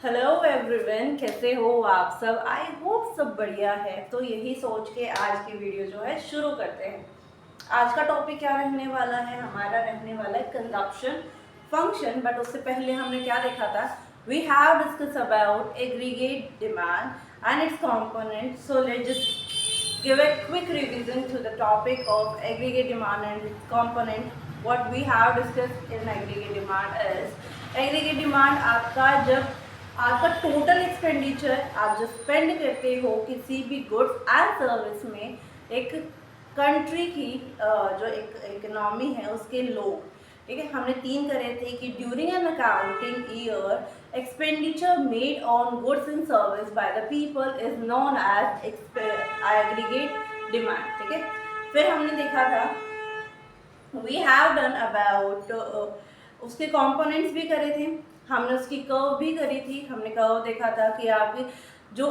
Hello everyone, कैसे हो आप सब। आई होप सब बढ़िया है। तो यही सोच के आज की वीडियो जो है शुरू करते हैं। आज का टॉपिक क्या रहने वाला है, हमारा रहने वाला है कंजप्शन फंक्शन। बट उससे पहले हमने क्या देखा था, we have discuss about aggregate demand and its component. So let's just give a quick revision to the topic of aggregate demand and its component. What we have discussed in aggregate demand is aggregate demand आपका total expenditure आप जो spend करते हो किसी भी goods and service में, एक country की जो एक इकोनॉमी है उसके लोग, ठीक है। हमने 3 करे थे कि during an accounting year expenditure made on goods and service by the people is known as aggregate demand, ठीक है। फिर हमने देखा था वी हैव डन अबाउट उसके कंपोनेंट्स भी करे थे, हमने उसकी कर्व भी करी थी। हमने कर्व देखा था कि आपकी जो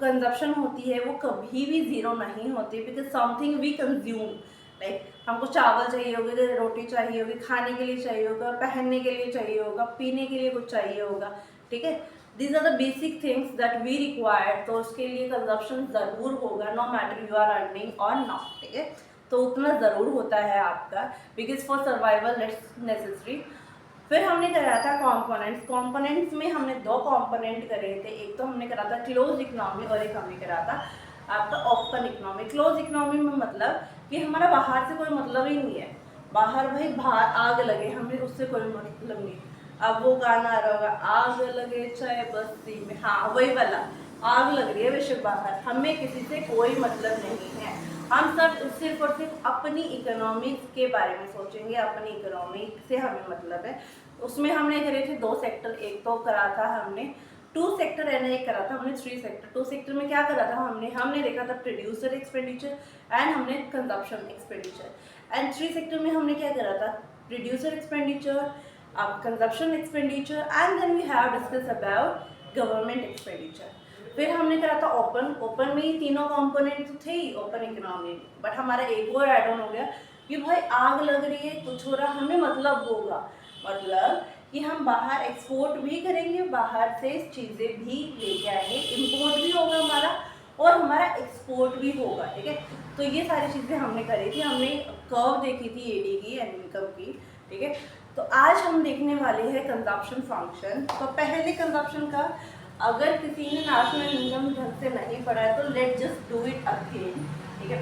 कंजप्शन होती है वो कभी भी ज़ीरो नहीं होती, because something we consume, like हमको चावल चाहिए होगा, रोटी चाहिए होगी, खाने के लिए चाहिए होगा, पहनने के लिए चाहिए होगा, पीने के लिए कुछ चाहिए होगा, ठीक है। These are the basic things that we require. तो उसके लिए कंजप्शन ज़रूर होगा, no matter you are earning और नॉट, ठीक है। तो उतना ज़रूर होता है आपका, because for survival it's necessary. फिर हमने करा था कंपोनेंट्स में हमने 2 कंपोनेंट करे थे। एक तो हमने करा था क्लोज इकोनॉमी और एक हमने करा था आपका ओपन इकोनॉमी। क्लोज इकोनॉमी में मतलब कि हमारा बाहर से कोई मतलब ही नहीं है, बाहर भाई बाहर आग लगे हमें उससे कोई मतलब नहीं। अब वो गाना आ रहा होगा, आग लगे चाहे बस्ती में, हाँ वही वाला, आग लग रही है बेशक बाहर, हमें किसी से कोई मतलब नहीं है। हम सब सिर्फ और सिर्फ अपनी इकोनॉमी के बारे में सोचेंगे, अपनी इकोनॉमी से हमें मतलब है। उसमें हमने करे थे 2 सेक्टर। एक तो करा था हमने 2 सेक्टर एंड एक करा था हमने 3 सेक्टर। 2 सेक्टर में क्या करा था हमने देखा था प्रोड्यूसर एक्सपेंडिचर एंड हमने कंजप्शन एक्सपेंडिचर। एंड 3 सेक्टर में हमने क्या करा था, producer expenditure, consumption expenditure and then we have discuss about government expenditure. फिर हमने करा था ओपन में ही तीनों कंपोनेंट थे ही ओपन इकोनॉमी, बट हमारा एक और ऐड ऑन हो गया कि भाई आग लग रही है, कुछ हो रहा, हमें मतलब होगा, मतलब कि हम बाहर एक्सपोर्ट भी करेंगे, बाहर से चीज़ें भी लेके आएंगे, इंपोर्ट भी होगा हमारा और हमारा एक्सपोर्ट भी होगा, ठीक है। तो ये सारी चीज़ें हमने करी थी। हमने कर्व देखी थी एडी की एंड इनकम की, ठीक है। तो आज हम देखने वाले हैं कंजप्शन फंक्शन। तो पहले कंजप्शन का, अगर किसी ने नेशनल इनकम ढंग से नहीं पढ़ा है तो let just do it again, ठीक है।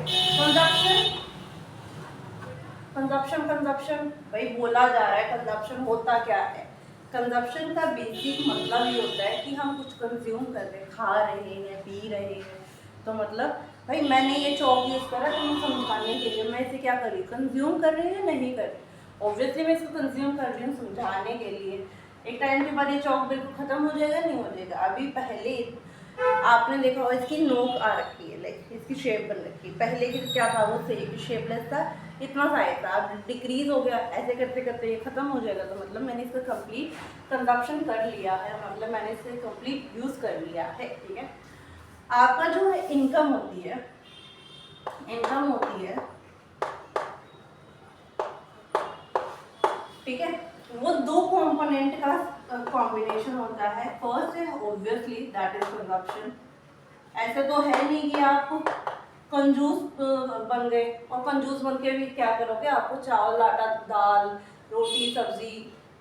कंजप्शन भाई बोला जा रहा है, कंजप्शन होता क्या है। कंजप्शन का बेसिक मतलब ये होता है कि हम कुछ कंज्यूम कर रहे हैं, खा रहे हैं, पी रहे हैं। तो मतलब भाई मैंने ये चौक यूज़ करा तुम्हें समझाने के लिए, मैं इसे क्या कर रही हूँ, कंज्यूम कर रही हूँ या नहीं कर रही। ऑब्वियसली मैं इसको कंज्यूम कर रही हूँ समझाने के लिए। एक टाइम के बाद ये चौक बिल्कुल ख़त्म हो जाएगा, नहीं हो जाएगा। अभी पहले आपने देखा होगा इसकी नोक आ रखी है, लाइक इसकी शेप बन रखी है। पहले की क्या था, वो शेपलेस था, इतना साइज था, अब डिक्रीज हो गया। ऐसे करते करते ये ख़त्म हो जाएगा। तो मतलब मैंने इसका कंप्लीट कंजप्शन कर लिया है, मतलब मैंने इसे कंप्लीट यूज़ कर लिया है, ठीक है। आपका जो है इनकम होती है ठीक है, वो 2 कंपोनेंट का कॉम्बिनेशन होता है। फर्स्ट है ऑब्वियसली दैट इज कंजप्शन। ऐसे तो है नहीं कि आप कंजूस बन गए, और कंजूस बन के भी क्या करोगे, आपको चावल आटा दाल रोटी सब्जी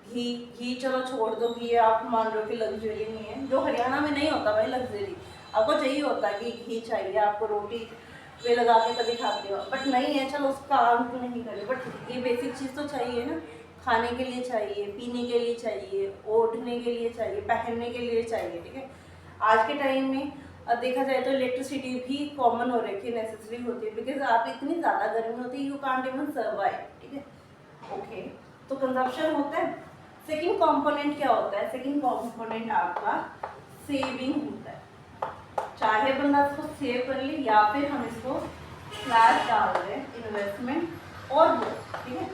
घी चलो छोड़ दो, घी आप मान लो कि लग्जरी नहीं है, जो हरियाणा में नहीं होता भाई लग्जरी। आपको चाहिए होता है कि घी चाहिए, आपको रोटी वे लगा के कभी खाते हो, बट नहीं है, चलो उसका काम तो नहीं करे, बट ये बेसिक चीज़ तो चाहिए ना। खाने के लिए चाहिए, पीने के लिए चाहिए, ओढ़ने के लिए चाहिए, पहनने के लिए चाहिए, ठीक है। आज के टाइम में देखा जाए तो इलेक्ट्रिसिटी भी कॉमन हो रखी है, नेसेसरी होती है, बिकॉज आप इतनी ज़्यादा गर्मी होती है, यू कांट इवन सर्वाइव, ठीक है। ओके, तो कंजप्शन होता है। सेकंड कंपोनेंट क्या होता है, सेकंड कंपोनेंट आपका सेविंग होता है। चाहे बंदा इसको सेव कर ले या फिर हम इसको स्लैश डाल रहे हैं इन्वेस्टमेंट और वो, ठीक है।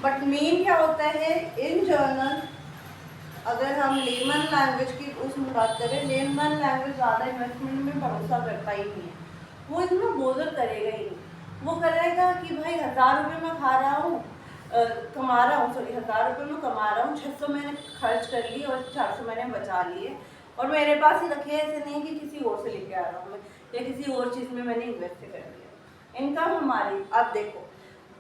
बट मेन क्या होता है इन जर्नल, अगर हम लेमन लैंग्वेज की उसमें बात करें, लेमन लैंग्वेज ज़्यादा इन्वेस्टमेंट में भरोसा करता ही नहीं है, वो इतना बोझल करेगा ही नहीं। वो करेगा कि भाई 1000 रुपये में खा रहा हूँ, कमा रहा हूँ, सॉरी 1000 रुपये मैं कमा रहा हूँ, 600 मैंने खर्च कर ली और 400 मैंने बचा लिए और मेरे पास ही रखे। ऐसे नहीं कि किसी और से लेके आ रहा हूँ मैं या किसी और चीज़ में मैंने इन्वेस्ट कर दिया। इनकम हमारी, अब देखो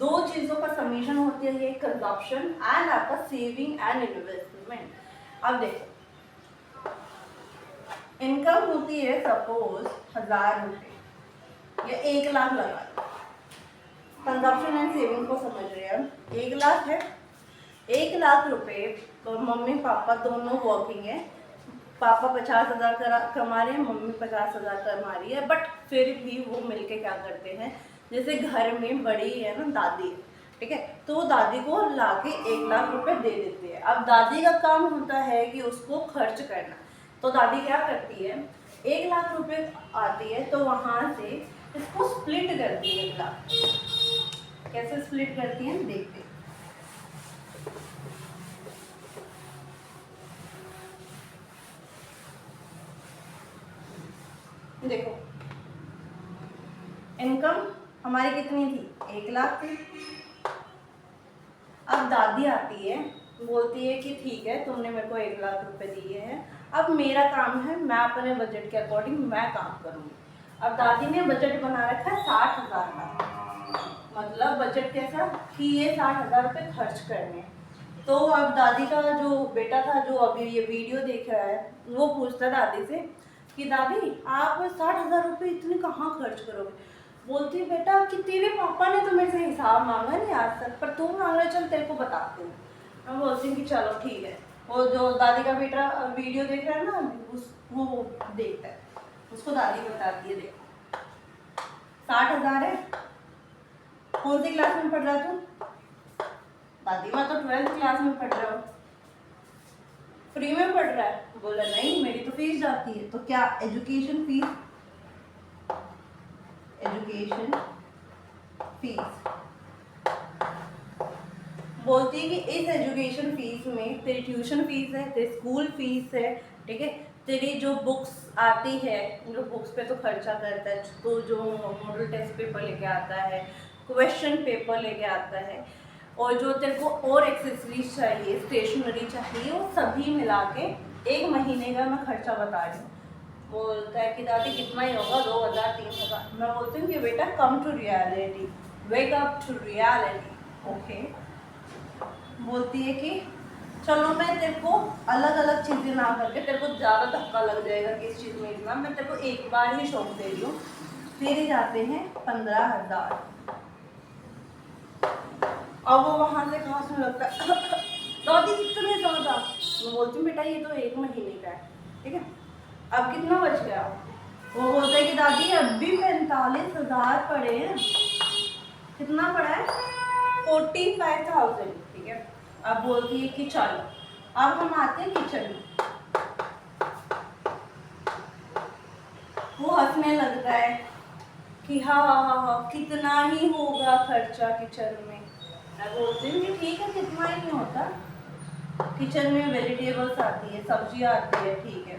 दो चीज़ों का समीशन होती है, ये कंजप्शन एंड आपका सेविंग एंड इन्वेस्टमेंट। अब देखो इनकम होती है सपोज 1000 रुपये या 1 लाख लगा लो। कंजप्शन एंड सेविंग को समझ रहे हैं हम। 1 लाख है, 1 लाख रुपए तो मम्मी पापा दोनों वर्किंग है। पापा 50,000 कमा रहे हैं, मम्मी 50,000 कमा रही है, बट फिर भी वो मिलके क्या करते हैं, जैसे घर में बड़ी है ना दादी, ठीक है, तो दादी को लाके 1 लाख रुपए दे देते हैं। अब दादी का काम होता है कि उसको खर्च करना, तो दादी क्या करती है, 1 लाख रुपए आती है तो वहाँ से इसको स्प्लिट करती है 1 लाख। कैसे स्प्लिट करती है देखते हैं। देखो इनकम हमारी कितनी थी, 1 लाख थी। अब दादी आती है, बोलती है कि ठीक है तुमने मेरे को 1 लाख रुपए दिए हैं, अब मेरा काम है मैं अपने बजट के अकॉर्डिंग मैं काम करूँगी। अब दादी ने बजट बना रखा है 60,000 का, मतलब बजट कैसा कि ये 60,000 रुपये खर्च करने। तो अब दादी का जो बेटा था जो अभी ये वीडियो देख रहा है वो पूछता दादी से कि दादी आप 60,000 रुपये इतने कहाँ खर्च करोगे। बोलती बेटा कि तेरे पापा ने तो मेरे से हिसाब मांगा नहीं आज तक, पर तू मांग रहा, चल तेरे को बताती हूँ। मैं बोलती हूँ कि चलो ठीक है। वो जो दादी का बेटा वीडियो देख रहा है ना वो देखता है, उसको दादी बताती है देखो 60,000 है, कौन सी क्लास में पढ़ रहा तू। दादी मैं तो 12th क्लास में पढ़ रहा हूँ। फ्री में पढ़ रहा है, बोला नहीं मेरी तो फीस जाती है। तो क्या एजुकेशन फीस, एजुकेशन फीस बोलती है कि इस एजुकेशन फीस में तेरी ट्यूशन फीस है, तेरी स्कूल फीस है, ठीक है, तेरी जो बुक्स आती है, जो बुक्स पे तो खर्चा करता है, तो जो मॉडल टेस्ट पेपर लेके आता है, क्वेश्चन पेपर लेके आता है, और जो तेरे को और एक्सेसरीज चाहिए, स्टेशनरी चाहिए, वो सभी मिला के 1 महीने का मैं खर्चा बता रही हूँ। बोलता है कि दादी कितना ही होगा, 2,000 3,000। मैं बोलती हूँ कि बेटा come to reality, wake up to reality, okay. बोलती है कि चलो मैं तेरे को अलग अलग चीज़ें ना करके, तेरे को ज़्यादा धक्का लग जाएगा कि इस चीज़ में इतना, मैं तेरे को एक बार ही शौक दे रही हूँ। तेरे जाते हैं 15,000। अब वो वहाँ से खांसने लगता है दादी कितने ज़्यादा। मैं बोलती हूँ बेटा ये तो 1 महीने का है, ठीक है, अब कितना बच गया। वो बोलता है कि दादी अब भी 45,000 पड़े हैं। कितना पड़ा है, 45,000, ठीक है। अब बोलती है कि चलो अब हम आते हैं किचन में। वो हंसने लगता है कि हाँ हाँ हाँ हाँ कितना ही होगा खर्चा किचन में। मैं बोलती हूँ कि ठीक है कितना ही नहीं होता, किचन में वेजिटेबल्स आती है, सब्जियाँ आती है, ठीक है,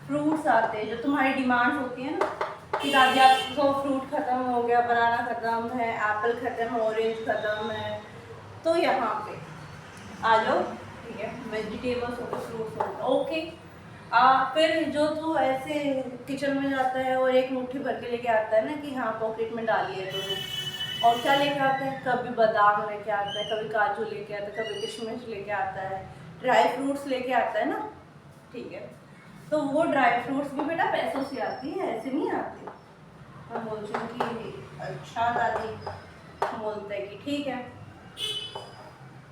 फ्रूट्स आते हैं, जो तुम्हारी डिमांड्स होती है ना कि दादी आपको फ्रूट ख़त्म हो गया, बनाना ख़त्म है, एप्पल ख़त्म, ऑरेंज ख़त्म है, तो यहाँ पे आ जाओ, ठीक है, वेजिटेबल्स हो गए, फ्रूट्स हो गए, ओके। फिर जो तो ऐसे किचन में जाता है और एक मुट्ठी भर के लेके आता है ना कि हाँ पॉकेट में डालिए तो, और क्या लेके आता है, कभी बादाम लेके आता है, कभी काजू लेके आता है, कभी किशमिश लेके आता है, ड्राई फ्रूट्स लेके आता है ना, ठीक है। तो वो ड्राई फ्रूट्स भी बेटा पैसों से आती है, ऐसे नहीं आती। मैं बोलती हूँ कि अच्छा दादी, बोलते हैं कि ठीक है।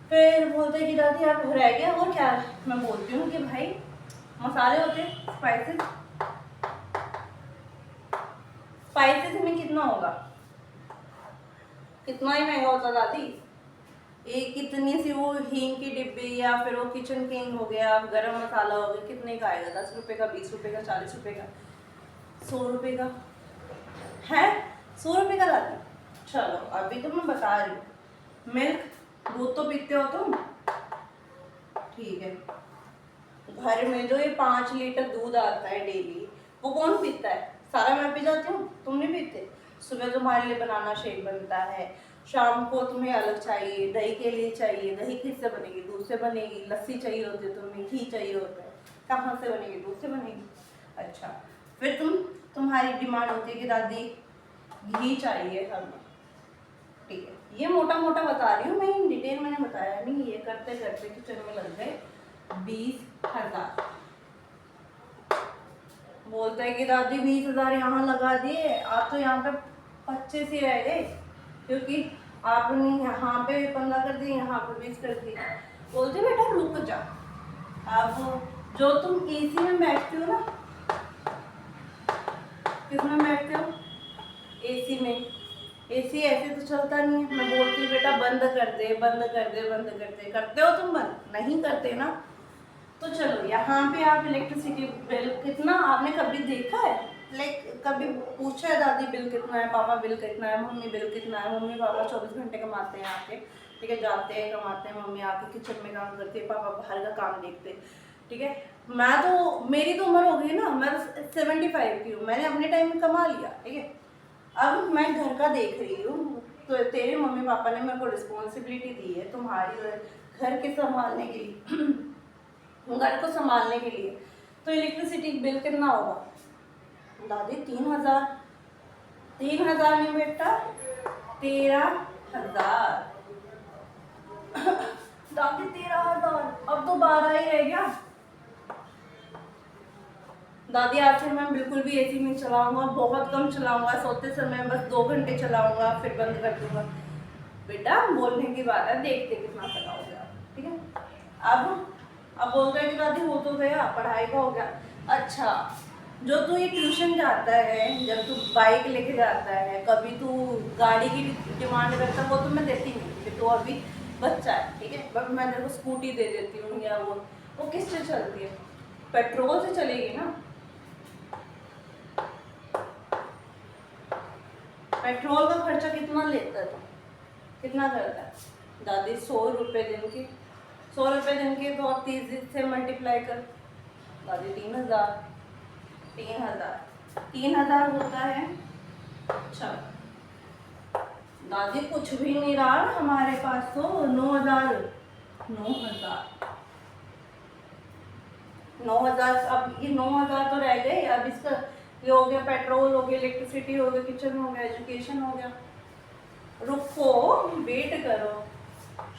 फिर बोलते हैं कि दादी आप रह गया और क्या। मैं बोलती हूँ कि भाई मसाले होते हैं, स्पाइसेस, स्पाइसेस में कितना होगा, कितना ही महंगा होता दादी। एक कितनी सी वो हींग की डिब्बी या फिर वो किचन किंग हो गया, गरम मसाला हो गया, कितने का आएगा, 10 रुपये का, 20 रुपये का, 40 रुपये का, 100 रुपये का है, 100 रुपये का दादी। चलो अभी तो मैं बता रही हूँ, मिल्क दूध तो पीते हो तुम, ठीक है, घर में जो ये 5 लीटर दूध आता है डेली, वो कौन पीता है, सारा मैं पी जाती हूँ, तुम नहीं पीते। सुबह तुम्हारे लिए बनाना शेक बनता है, शाम को तुम्हें अलग चाहिए, दही के लिए चाहिए, दही किससे बनेगी, दूध से बनेगी। लस्सी चाहिए होती है तुम्हें, घी चाहिए होता है, कहाँ से बनेगी, दूध से बनेगी। अच्छा, फिर तुम्हारी डिमांड होती है कि दादी घी चाहिए हमें, ठीक है। ये मोटा मोटा बता रही हूँ मैं, इन डिटेल मैंने बताया नहीं। ये करते करते किचन में लग गए 20,000। बोलते हैं कि दादी 20,000 यहाँ लगा दिए, आप तो यहाँ पे 25 ही रह गए, क्योंकि आपने यहाँ पे 15 कर दिए, यहाँ पे 20 कर दिए। बोलते बेटा रुक जा, अब जो तुम एसी में बैठते हो ना, किसमें बैठते हो, एसी में। एसी ऐसे तो चलता नहीं है। मैं बोलती हूँ बेटा बंद कर दे, बंद कर दे, बंद कर दे, करते हो तुम बंद, नहीं करते ना। तो चलो यहाँ पे आप इलेक्ट्रिसिटी बिल कितना आपने कभी देखा है, लाइक कभी पूछा है दादी बिल कितना है, पापा बिल कितना है, मम्मी बिल कितना है। मम्मी पापा 24 घंटे कमाते हैं आके, ठीक है, जाते हैं कमाते हैं, मम्मी आके किचन में काम करती है, पापा बाहर का काम देखते हैं, ठीक है। मैं तो, मेरी तो उम्र हो गई ना, मैं 75 की हूँ, मैंने अपने टाइम में कमा लिया, ठीक है। अब मैं घर का देख रही हूँ, तो तेरे मम्मी पापा ने मेरे को रिस्पॉन्सिबिलिटी दी है तुम्हारी घर के संभालने के लिए, घर को संभालने के लिए। तो इलेक्ट्रिसिटी बिल कितना होगा दादी? 3,000। 3,000 नहीं बेटा, 13,000। दादी 13,000, अब तो 12 ही रह गया। दादी आज से मैं बिल्कुल भी एसी नहीं चलाऊंगा, बहुत कम चलाऊंगा, सोते समय बस 2 घंटे चलाऊंगा, फिर बंद कर दूंगा। बेटा बोलने की बात है, देखते कितना चलाओगे आप, ठीक है। अब बोल रहे कि दादी हो तो गया, पढ़ाई का हो गया। अच्छा, जो तू ये ट्यूशन जाता है, जब तू बाइक लेके जाता है, कभी तू गाड़ी की डिमांड करता है, वो तो मैं देती नहीं, कि तू अभी बच्चा है, ठीक है। बट मैं तेरे को स्कूटी दे देती हूँ, या वो किससे चलती है? पेट्रोल से चलेगी ना। पेट्रोल का खर्चा कितना लेता है, कितना करता है दादी? 100 रुपये दिन के, 100 रुपये दिन के तो आप 30 से मल्टीप्लाई कर दादी, 3,000। 3,000 होता है। अच्छा दादी कुछ भी नहीं रहा हमारे पास, तो 9,000। 9,000। अब ये 9,000 तो रह गए। अब इसका ये हो गया, पेट्रोल हो गया, इलेक्ट्रिसिटी हो गया, किचन हो गया, एजुकेशन हो गया। रुको, वेट करो।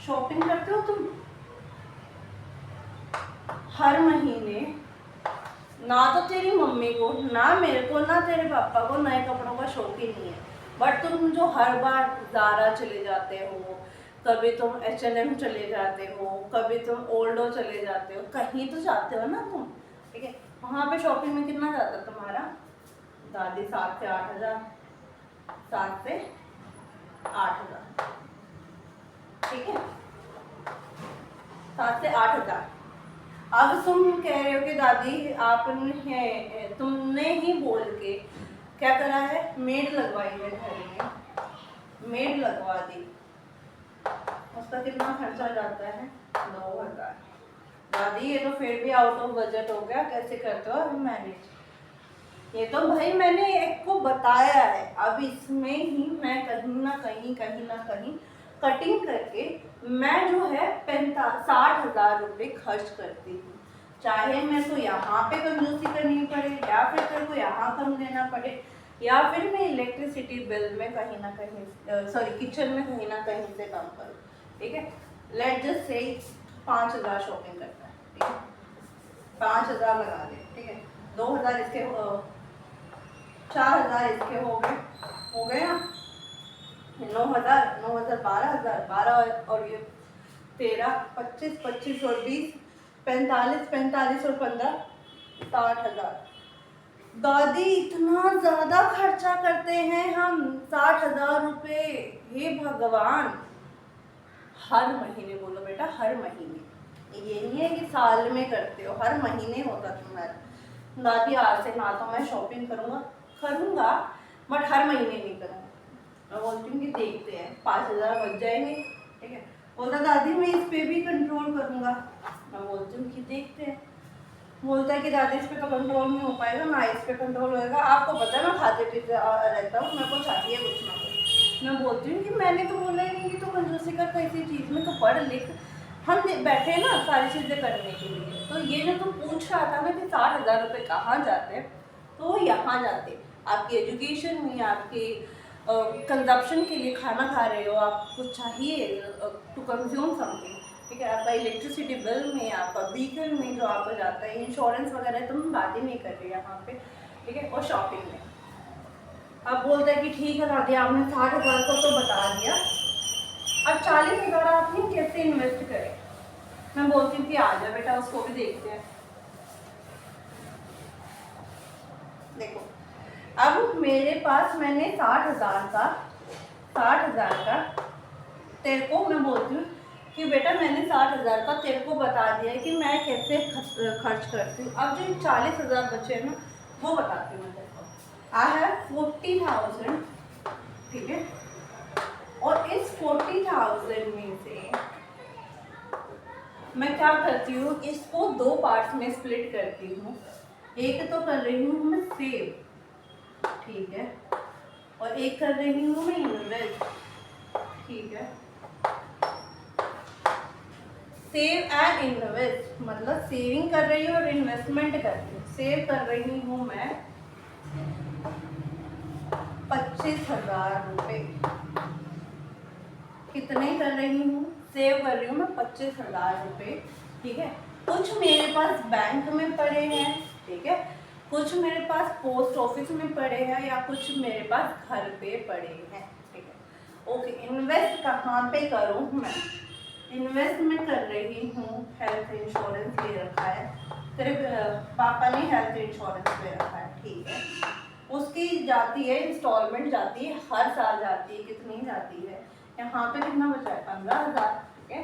शॉपिंग करते हो तुम हर महीने? ना तो तेरी मम्मी को, ना मेरे को, ना तेरे पापा को नए कपड़ों का शौक ही नहीं है। बट तुम जो हर बार ज़ारा चले जाते हो, कभी तुम H&M चले जाते हो, कभी तुम ओल्डो चले जाते हो, कहीं तो जाते हो ना तुम, ठीक है। वहाँ पे शॉपिंग में कितना जाता है तुम्हारा दादी? 7 से 8,000। 7 से 8,000, ठीक है, 7 से 8,000। अब तुम कह रहे हो कि दादी आपने, तुमने ही बोल के क्या करा है, मेड लगवाई है घर में, मेड लगवा दी, उसका कितना खर्चा जाता है? 9,000। दादी ये तो फिर भी आउट ऑफ बजट हो गया, कैसे करते हो अभी मैनेज? ये तो भाई मैंने एक को बताया है, अब इसमें ही मैं कहीं ना कहीं कटिंग करके मैं जो है 60,000 रुपये खर्च करती हूँ। चाहे मैं तो यहाँ पे कंजूसी करनी पड़े, या फिर तेरे को यहाँ कम देना पड़े, या फिर मैं इलेक्ट्रिसिटी बिल में कहीं ना कहीं, सॉरी किचन में कहीं ना कहीं से कम करूँ, ठीक है। लेट जस्ट से 5,000 शॉपिंग करता है, ठीक है, 5,000 लगा दे, ठीक है। 2,000 इसके, 4,000 इसके हो गए ना, 9,000, 12,000, 12 और ये 13, 25, 25 और 20, 45, 45 और 15, 60,000। दादी इतना ज़्यादा खर्चा करते हैं हम, 60,000 रुपये? हे भगवान! हर महीने बोलो बेटा, हर महीने। ये नहीं है कि साल में करते हो, हर महीने होता तुम्हारा। दादी आज से ना तो मैं शॉपिंग करूँगा, बट हर महीने नहीं करूँगा। मैं बोलती हूँ कि देखते हैं, 5,000 बच जाएंगे, ठीक है। बोलता दादी मैं इस पे भी कंट्रोल करूँगा। मैं बोलती हूँ कि देखते हैं। बोलता है कि दादी इस पे तो कंट्रोल नहीं हो पाएगा, ना इस पे कंट्रोल होएगा। आपको पता है मैं खाते पीते रहता हूँ, मेरे को चाहिए कुछ ना कुछ। मैं बोलती हूँ कि मैंने तो बोला ही नहीं कि तो कंजूसी कर किसी चीज़ में, तो पढ़ लिख। हम बैठे ना सारी चीज़ें करने के लिए। तो ये जो तू पूछ रहा था ना कि 60,000 रुपये कहाँ जाते हैं, तो वो यहाँ जाते, आपकी एजुकेशन में, आपके कंजप्शन के लिए, खाना खा रहे हो, आपको चाहिए टू कंज्यूम समथिंग, ठीक है, आपका इलेक्ट्रिसिटी बिल में, आपका व्हीकल में जो आपको जाता है, इंश्योरेंस वगैरह, तो हम बात ही नहीं कर रही यहाँ पे, ठीक है, और शॉपिंग में। आप बोलते हैं कि ठीक है दादी आपने 60,000 को तो बता दिया, अब 40,000 आपने कैसे इन्वेस्ट करें। मैं बोलती हूँ कि आ जाए बेटा, उसको भी देखते हैं। देखो, अब मेरे पास मैंने 60,000 का तेरे को मैं बोलती हूँ कि बेटा मैंने 60,000 का तेरे को बता दिया है कि मैं कैसे खर्च करती हूँ। अब जो 40,000 बचे हैं ना, वो बताती हूँ मैं तेरे को। आई हैव 40,000, ठीक है, और इस 40,000 में से मैं क्या करती हूँ, इसको 2 पार्ट्स में स्प्लिट करती हूँ। एक तो कर रही हूँ मैं सेव, ठीक है, और एक कर रही हूँ मैं इन्वेस्ट, ठीक है। सेव एंड इन्वेस्ट मतलब सेविंग कर रही हूँ और इन्वेस्टमेंट कर रही हूँ। सेव कर रही हूँ मैं 25,000 रुपये। कितने कर रही हूँ, सेव कर रही हूँ मैं 25,000 रुपये, ठीक है। कुछ मेरे पास बैंक में पड़े हैं, ठीक है, कुछ मेरे पास पोस्ट ऑफिस में पड़े हैं, या कुछ मेरे पास घर पे पड़े हैं, ठीक है। ओके, इन्वेस्ट कहाँ पे करूँ मैं, इन्वेस्ट में कर रही हूँ, हेल्थ इंश्योरेंस ले रखा है, तेरे पापा ने हेल्थ इंश्योरेंस ले रखा है, ठीक है। उसकी जाती है इंस्टॉलमेंट, जाती है हर साल जाती है, कितनी जाती है, यहाँ पे कितना बचा है, 15,000, ठीक है।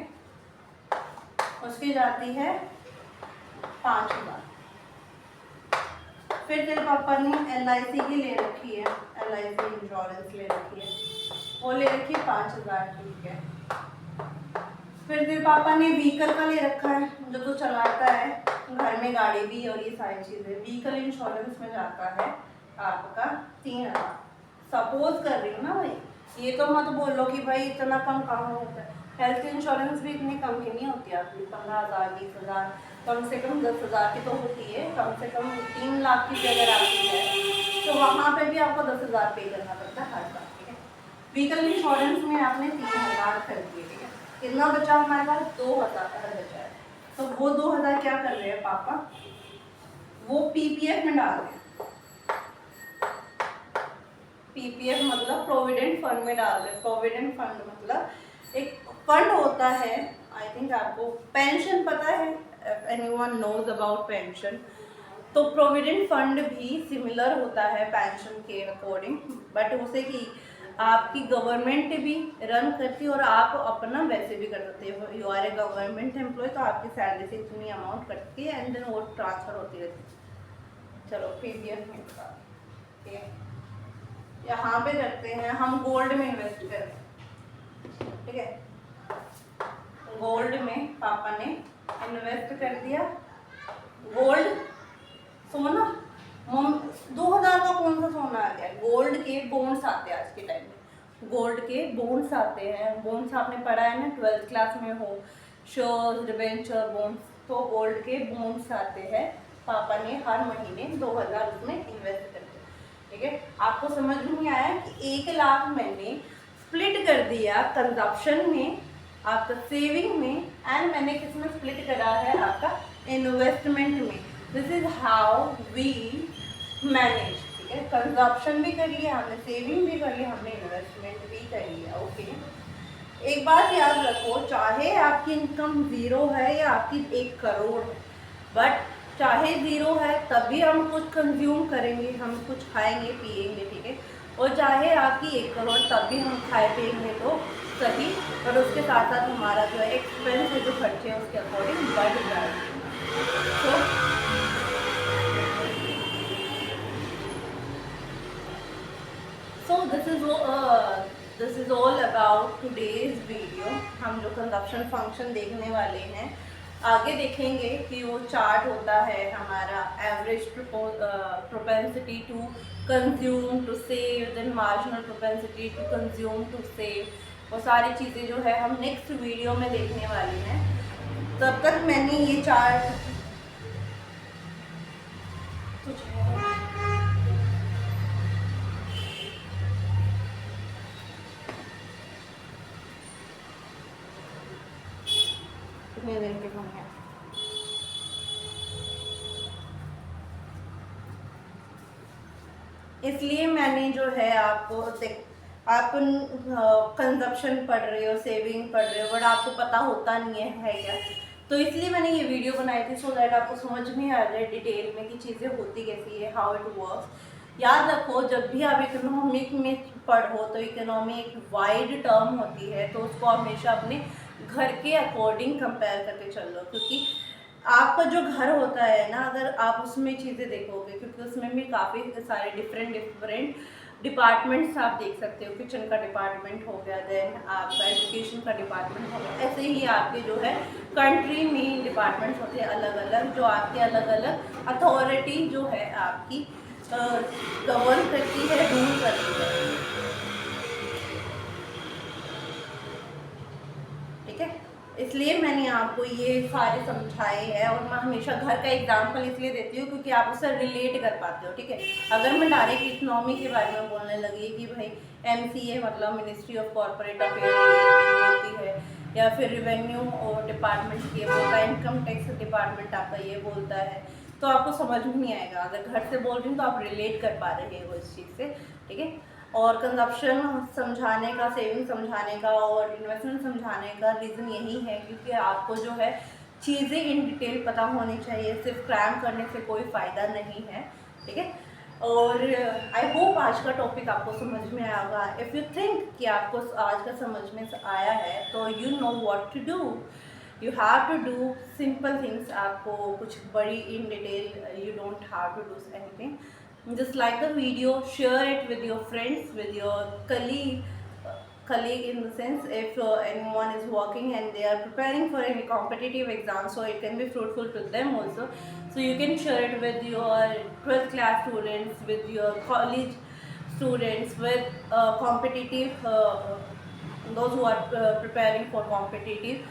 उसकी जाती है 5,000। फिर तेरे पापा ने LIC की ले रखी है, LIC इंश्योरेंस ले रखी है, वो ले रखी है 5,000, ठीक है। फिर तेरे पापा ने व्हीकल का ले रखा है, जो तू चलाता है, घर में गाड़ी भी और ये सारी चीज़ें, व्हीकल इंश्योरेंस में जाता है आपका 3,000। सपोज कर रही हूँ ना भाई, ये तो मत बोलो कि भाई इतना कम कहाँ होता है। हेल्थ इंश्योरेंस भी इतनी कम की नहीं होती आपकी, 15,000 20,000, कम से कम 10,000 की तो होती है, कम से कम 3 लाख की अगर आती है तो वहाँ पे भी आपको 10,000 पे करना पड़ता है हर साल, ठीक है। व्हीकल इंश्योरेंस में आपने 3,000 कर दिए, ठीक है। कितना बचा हमारे पास, 2,000 बचा है। तो वो 2,000 क्या कर रहे हैं पापा, वो PPF में डाल रहे हैं। PPF मतलब प्रोविडेंट फंड में डाल रहे हैं। प्रोविडेंट फंड मतलब एक फंड होता है, आई थिंक आपको पेंशन पता है, एनीवन नोज अबाउट पेंशन, तो प्रोविडेंट फंड भी सिमिलर होता है पेंशन के अकॉर्डिंग, बट उसे कि आपकी गवर्नमेंट भी रन करती है और आप अपना वैसे भी कर सकते हो। You are a government employ, तो आपकी सैलरी से इतनी अमाउंट कटती है एंड देन वो ट्रांसफ़र होती रहती है। चलो PPF में ठीक है, यहाँ पे करते हैं हम गोल्ड में इन्वेस्ट करें, ठीक है। गोल्ड में पापा ने इन्वेस्ट कर दिया। गोल्ड, सोना, 2,000 का कौन सा सोना आ गया, गोल्ड के बॉन्ड्स आते हैं आज के टाइम में, गोल्ड के बॉन्ड्स आते हैं। बॉन्ड्स आपने पढ़ा है ना 12th क्लास में हो, शेयर्स, डिबेंचर, बॉन्ड्स, तो गोल्ड के बॉन्ड्स आते हैं। पापा ने हर महीने 2,000 उसमें इन्वेस्ट कर दिया, ठीक है। आपको समझ नहीं आया कि 1 लाख मैंने स्प्लिट कर दिया कंजप्शन में, आपका सेविंग में, एंड मैंने किसमें स्प्लिट करा है, आपका इन्वेस्टमेंट में। This is how we manage, ठीक है। कंजप्शन भी करिए हमने, सेविंग भी करी हमने, इन्वेस्टमेंट भी करी है, ओके। एक बात याद रखो, चाहे आपकी इनकम 0 है या आपकी 1 करोड़ है, बट चाहे 0 है तब भी हम कुछ कंज्यूम करेंगे, हम कुछ खाएंगे पिएंगे, ठीक है। और चाहे आपकी 1 करोड़ तब भी हम खाए पिएंगे तो सही, और उसके साथ साथ हमारा जो है एक्सपेंस है, जो खर्चे हैं उसके अकॉर्डिंग बढ़ जाएंगे। So this is all about today's video। हम जो कंजप्शन फंक्शन देखने वाले हैं, आगे देखेंगे कि वो चार्ट होता है हमारा average propensity to consume, to save, then then marginal propensity to consume to save, वो सारी चीज़ें जो है हम नेक्स्ट वीडियो में देखने वाली हैं। तब तक मैंने ये चार्ट कितने दिन के होंगे, इसलिए मैंने जो है आपको आप कंजप्शन पढ़ रहे हो, सेविंग पढ़ रहे हो, बट आपको पता होता नहीं है क्या, तो इसलिए मैंने ये वीडियो बनाई थी सो दैट आपको समझ में आ जाए डिटेल में कि चीज़ें होती कैसी है, हाउ इट वर्क्स। याद रखो जब भी आप इकोनॉमिक में पढ़ो तो इकोनॉमी एक वाइड टर्म होती है, तो उसको हमेशा अपने घर के अकॉर्डिंग कंपेयर करके चल लो, क्योंकि आपका जो घर होता है ना, अगर आप उसमें चीज़ें देखोगे, क्योंकि उसमें भी काफ़ी सारे डिफरेंट डिपार्टमेंट्स आप देख सकते हो। किचन का डिपार्टमेंट हो गया, देन आपका एजुकेशन का डिपार्टमेंट हो गया, ऐसे ही आपके जो है कंट्री में डिपार्टमेंट्स होते हैं अलग अलग, जो आपके अलग अलग अथॉरिटी जो है आपकी गवर्न करती है, रूल करती है। ठीक है, इसलिए मैंने आपको ये सारे समझाए हैं, और मैं हमेशा घर का एग्जाम्पल इसलिए देती हूँ क्योंकि आप उससे रिलेट कर पाते हो। ठीक है, अगर मैं डायरेक्ट इकोनॉमी के बारे में बोलने लगी कि भाई MCA मतलब मिनिस्ट्री ऑफ कॉर्पोरेट अफेयर होती है, या फिर रिवेन्यू डिपार्टमेंट ये बोलता है, इनकम टैक्स डिपार्टमेंट आपका ये बोलता है, तो आपको समझ में नहीं आएगा। अगर घर से बोल रही हूँ तो आप रिलेट कर पा रहे हो इस चीज़ से। ठीक है, और कंजप्शन समझाने का, सेविंग समझाने का और इन्वेस्टमेंट समझाने का रीज़न यही है क्योंकि आपको जो है चीज़ें इन डिटेल पता होनी चाहिए, सिर्फ क्रैम करने से कोई फ़ायदा नहीं है। ठीक है, और आई होप आज का टॉपिक आपको समझ में आया होगा। इफ़ यू थिंक कि आपको आज का समझ में आया है तो you know what to do, you have to do simple things. आपको कुछ बड़ी in detail you don't have to do anything, just like the video, share it with your friends, with your colleague in the sense if anyone is working and they are preparing for any competitive exam, so it can be fruitful to them also. So you can share it with your 12th class students, with your college students, with competitive those who are preparing for competitive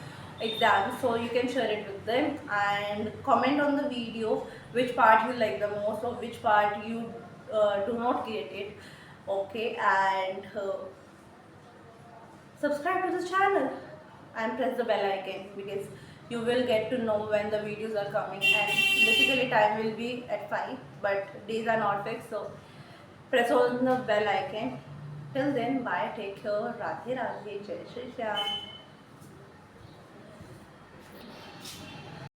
exams, so you can share it with them and comment on the video which part you like the most or which part you do not get it. Okay, and subscribe to the channel and press the bell icon because you will get to know when the videos are coming, and basically time will be at 5 but days are not fixed, so press on the bell icon. Till then, bye, take care, Radhe Radhe, Jai Shri Shyam.